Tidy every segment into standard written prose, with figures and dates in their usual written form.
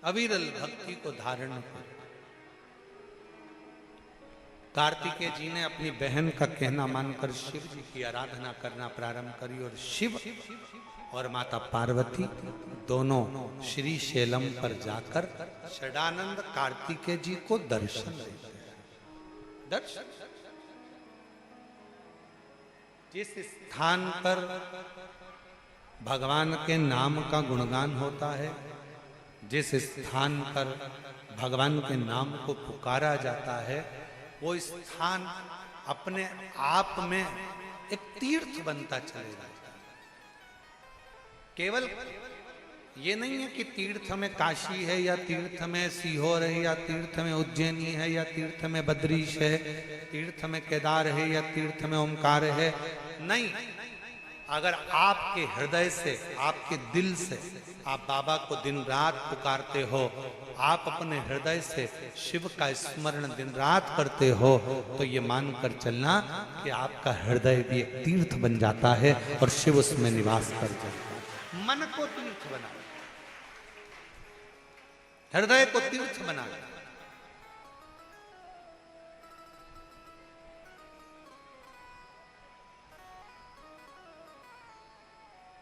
अविरल भक्ति को धारण करो। कार्तिकेय जी ने अपनी बहन का कहना मानकर शिव जी की आराधना करना प्रारंभ करी और शिव और माता पार्वती दोनों श्री शैलम पर जाकर षडानंद कार्तिकेय जी को दर्शन देते हैं। दर्शन जिस स्थान पर भगवान के नाम का गुणगान होता है, जिस स्थान पर भगवान के नाम को पुकारा जाता है, वो स्थान अपने आप में एक तीर्थ बनता चलेगा। केवल ये नहीं है कि तीर्थ में काशी है या तीर्थ में सीहोर है या तीर्थ में उज्जैनी है या तीर्थ में बद्रीश है, तीर्थ में केदार है या तीर्थ में ओमकार है। नहीं, अगर आपके हृदय से, आपके दिल से आप बाबा को दिन रात पुकारते हो, आप अपने हृदय से शिव का स्मरण दिन रात करते हो, तो ये मानकर चलना कि आपका हृदय भी एक तीर्थ बन जाता है और शिव उसमें निवास कर जाता है। मन को तीर्थ बना, हृदय को तीर्थ बना।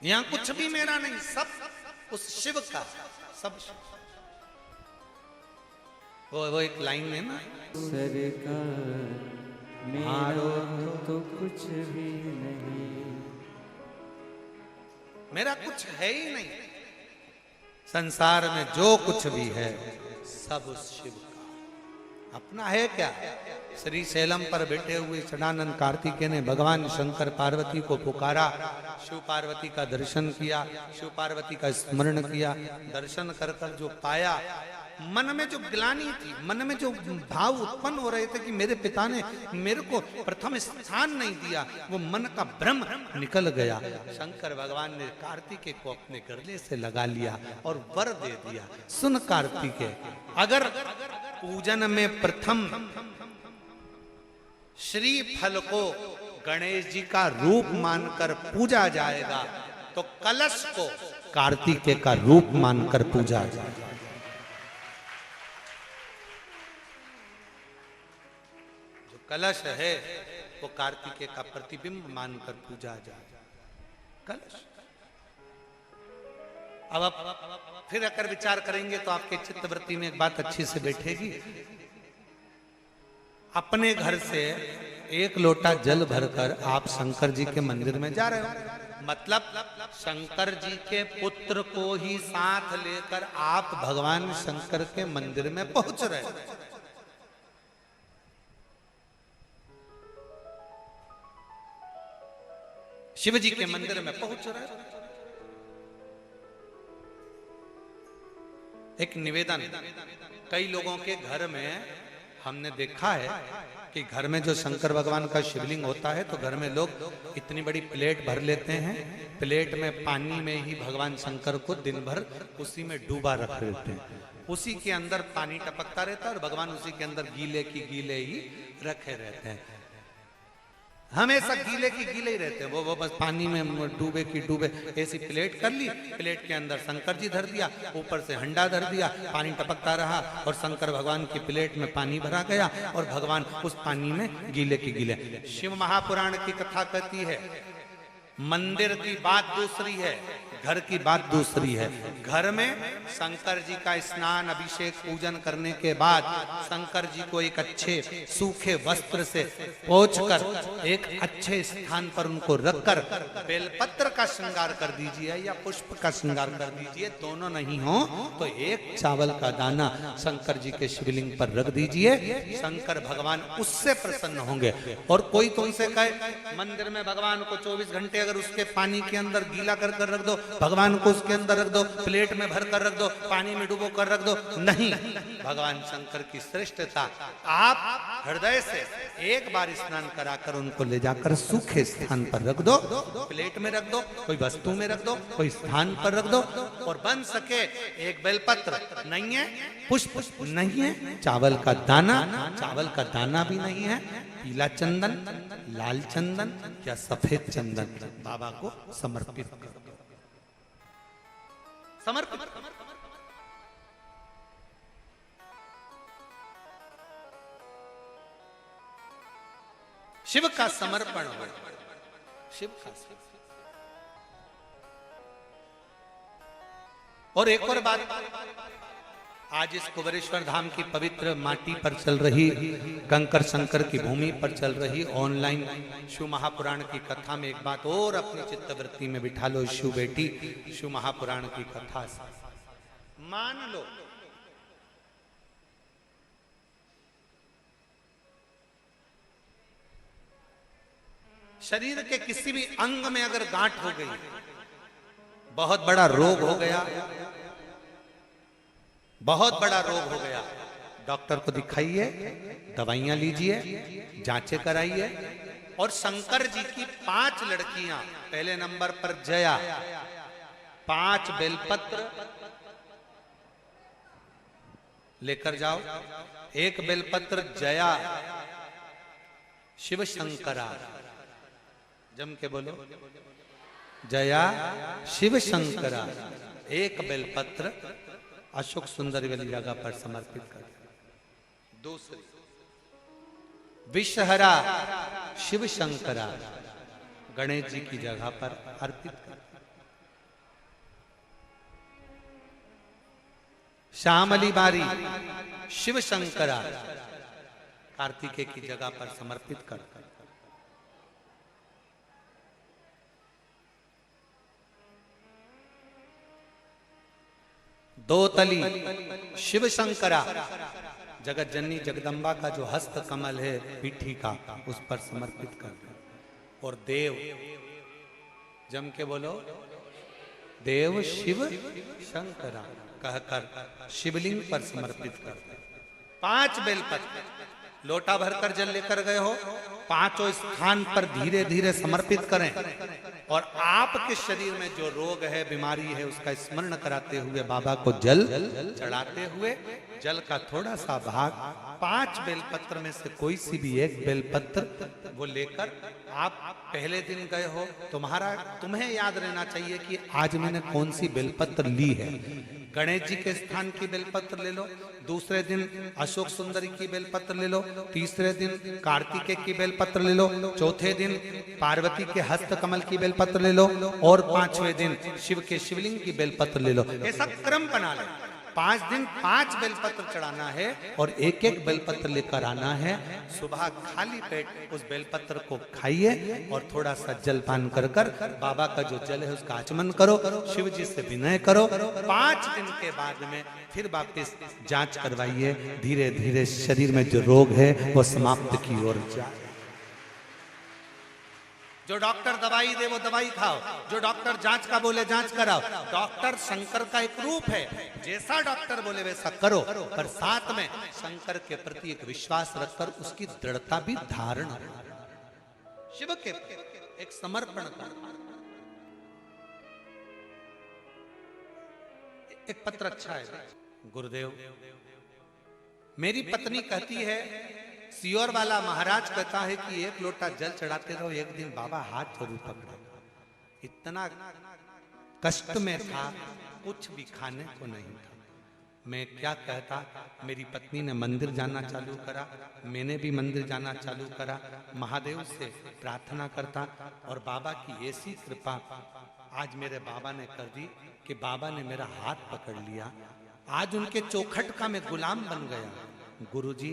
यहां कुछ भी मेरा नहीं, सब उस शिव का, सब वो एक लाइन है ना, सरकार मेरा तो कुछ भी नहीं, मेरा कुछ है ही नहीं, संसार में जो कुछ भी है सब उस शिव का। अपना है क्या? श्री शैलम पर बैठे हुए षडानंद कार्तिकेय ने भगवान शंकर पार्वती को पुकारा, शिव पार्वती का दर्शन किया, शिव पार्वती का स्मरण किया। दर्शन कर कर जो पाया, मन में जो ग्लानि थी, मन में जो भाव उत्पन्न हो रहे थे कि मेरे पिता ने मेरे को प्रथम स्थान नहीं दिया, वो मन का भ्रम निकल गया। शंकर भगवान ने कार्तिकेय को अपने गले से लगा लिया और वर दे दिया। सुन कार्तिकेय, अगर पूजन में प्रथम श्री फल को गणेश जी का रूप मानकर पूजा जाएगा, तो कलश को कार्तिकेय का रूप मानकर पूजा जाएगा। जो कलश है वो कार्तिकेय का प्रतिबिंब मानकर पूजा जाएगा। कलश। अब आप फिर अगर विचार करेंगे तो आपके चित्तवृत्ति में एक बात अच्छी से बैठेगी। अपने घर से एक लोटा जल भरकर आप शंकर जी के मंदिर में जा रहे हो, मतलब शंकर जी के पुत्र को ही साथ लेकर आप भगवान शंकर के मंदिर में पहुंच रहे हो। शिव जी के मंदिर में पहुंच रहे हो। एक निवेदन, कई लोगों के घर में हमने देखा है कि घर में जो शंकर भगवान का शिवलिंग होता है तो घर में लोग इतनी बड़ी प्लेट भर लेते हैं, प्लेट में पानी में ही भगवान शंकर को दिन भर उसी में डूबा रख देते हैं, उसी के अंदर पानी टपकता रहता है और भगवान उसी के अंदर गीले की गीले ही रखे रहते हैं। हमेशा गीले की गीले ही रहते हैं, वो बस पानी में डूबे की डूबे। ऐसी प्लेट कर ली, प्लेट के अंदर शंकर जी धर दिया, ऊपर से हंडा धर दिया, पानी टपकता रहा और शंकर भगवान की प्लेट में पानी भरा गया और भगवान उस पानी में गीले की गीले। शिव महापुराण की कथा कहती है, मंदिर की बात दूसरी है, घर की बात दूसरी है। घर में शंकर जी का स्नान अभिषेक पूजन करने के बाद शंकर जी को एक अच्छे सूखे वस्त्र से पोंछकर एक अच्छे स्थान पर उनको रखकर बेलपत्र का श्रृंगार कर दीजिए या पुष्प का श्रृंगार कर दीजिए। दोनों नहीं हो तो एक चावल का दाना शंकर जी के शिवलिंग पर रख दीजिए, शंकर भगवान उससे प्रसन्न होंगे। और कोई तुमसे कहे मंदिर में भगवान को 24 घंटे अगर उसके पानी के अंदर गीला कर कर रख दो, भगवान को उसके अंदर रख दो, प्लेट में भर कर रख दो, पानी में डुबो कर रख दो, नहीं। भगवान शंकर की श्रेष्ठता, आप हृदय से एक बार स्नान कराकर उनको ले जाकर सूखे स्थान पर रख दो, प्लेट में रख दो, कोई वस्तु में रख दो, कोई स्थान पर रख दो। और बन सके एक बेलपत्र नहीं है, पुष्प नहीं है, चावल का दाना भी नहीं है, पीला चंदन, लाल चंदन या सफेद चंदन बाबा को समर्पित करो। शिव का समर्पण हो, शिव का समर्पण। और एक और बात, आज इस कुबेरेश्वर धाम की पवित्र माटी पर चल रही, कंकर शंकर की भूमि पर चल रही ऑनलाइन शिव महापुराण की कथा में एक बात और अपनी चित्तवृत्ति में बिठा लो शिव बेटी। शिव महापुराण की कथा से मान लो शरीर के किसी भी अंग में अगर गांठ हो गई, बहुत बड़ा रोग हो गया, बहुत बड़ा रोग हो गया, डॉक्टर को दिखाइए, दवाइयां लीजिए, जांचें कराइए। और शंकर जी की 5 लड़कियां, पहले नंबर पर जया, 5 बेलपत्र लेकर जाओ। एक बेलपत्र जया शिव शंकरा, जम के बोलो, जया शिव शंकरा। एक बेलपत्र अशोक सुंदरी वाली जगह पर समर्पित कर। दूसरी विषहरा शिव शंकरा, गणेश जी की जगह पर अर्पित कर। श्यामली बारी शिव शंकरा, कार्तिकेय की जगह पर समर्पित कर। दो तली शिव शंकरा, जगत जननी जगदम्बा का जो हस्त कमल है पीठी का, उस पर समर्पित कर। और देव, जम के बोलो, देव शिव शंकरा कहकर शिवलिंग पर समर्पित कर। 5 बेलपत्र, लोटा भरकर जल लेकर गए हो, 5 स्थान पर धीरे धीरे समर्पित करें। और आपके शरीर में जो रोग है, बीमारी है, उसका स्मरण कराते हुए बाबा को जल चढ़ाते हुए, जल का थोड़ा सा भाग 5 बेलपत्र में से कोई सी भी एक बेलपत्र वो लेकर, आप पहले दिन गए हो, तुम्हें याद रहना चाहिए कि आज मैंने कौन सी बेलपत्र ली है। गणेश जी के स्थान की बेलपत्र ले लो, दूसरे दिन अशोक सुंदरी की बेलपत्र ले लो, तीसरे दिन कार्तिकेय की बेलपत्र ले लो, चौथे दिन पार्वती के हस्त कमल की बेलपत्र ले लो, और 5वें दिन शिव के शिवलिंग की बेलपत्र ले लो। ऐसा क्रम बना ले। 5 दिन 5 बेलपत्र चढ़ाना है और एक एक बेलपत्र लेकर आना है। सुबह खाली पेट उस बेलपत्र को खाइए और थोड़ा सा जल पान कर कर बाबा का जो जल है उसका आचमन करो, शिव जी से विनय करो। 5 दिन के बाद में फिर वापस जांच करवाइए, धीरे धीरे शरीर में जो रोग है वो समाप्त की ओर जाए। जो डॉक्टर दवाई दे वो दवाई खाओ, जो डॉक्टर जांच का बोले जांच कराओ। डॉक्टर शंकर का एक रूप है, जैसा डॉक्टर बोले वैसा करो, पर साथ में शंकर के प्रति एक विश्वास रखकर उसकी दृढ़ता भी धारण, शिव के एक समर्पण का। एक पत्र अच्छा है, गुरुदेव, मेरी पत्नी कहती है, सियोर वाला महाराज कहता है कि 1 लोटा जल चढ़ाते रहो, एक दिन बाबा हाथ जरूर पकड़ो। इतना कष्ट में था, कुछ भी खाने को नहीं था। मैं क्या कहता, मेरी पत्नी ने मंदिर जाना चालू करा, मैंने भी मंदिर जाना चालू करा, महादेव से प्रार्थना करता, और बाबा की ऐसी कृपा आज मेरे बाबा ने कर दी कि बाबा ने मेरा हाथ पकड़ लिया। आज उनके चौखट का मैं गुलाम बन गया। गुरुजी,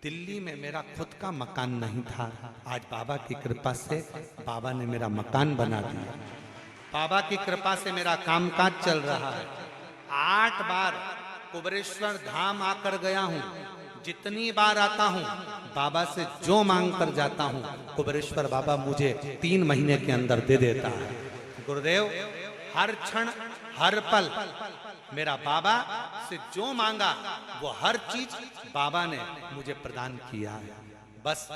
दिल्ली में मेरा खुद का मकान नहीं था, आज बाबा की कृपा से बाबा ने मेरा मकान बना दिया। बाबा की कृपा से मेरा कामकाज चल रहा है। 8 बार कुबेरेश्वर धाम आकर गया हूँ। जितनी बार आता हूँ बाबा से जो मांग कर जाता हूँ, कुबेरेश्वर बाबा मुझे 3 महीने के अंदर दे देता है। गुरुदेव, हर क्षण हर पल मेरा बाबा से जो मांगा वो हर चीज बाबा ने मुझे प्रदान किया है। बस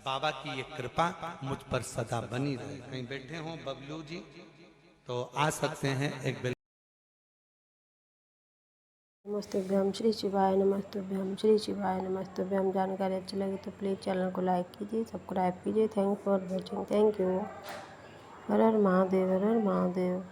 बाबा की ये कृपा मुझ पर सदा बनी रहे। कहीं बैठे हो बबलू जी तो आ सकते हैं। एक बेल नमस्तुभ्यम श्री शिवाय नमस्तुभ्यम श्री शिवाय नमस्तुभ्यम। जानकारी अच्छी लगी तो प्लीज़ चैनल को लाइक कीजिए, सब्सक्राइब कीजिए। Thank for watching. Thank you. Her her Mahadev, her her Mahadev.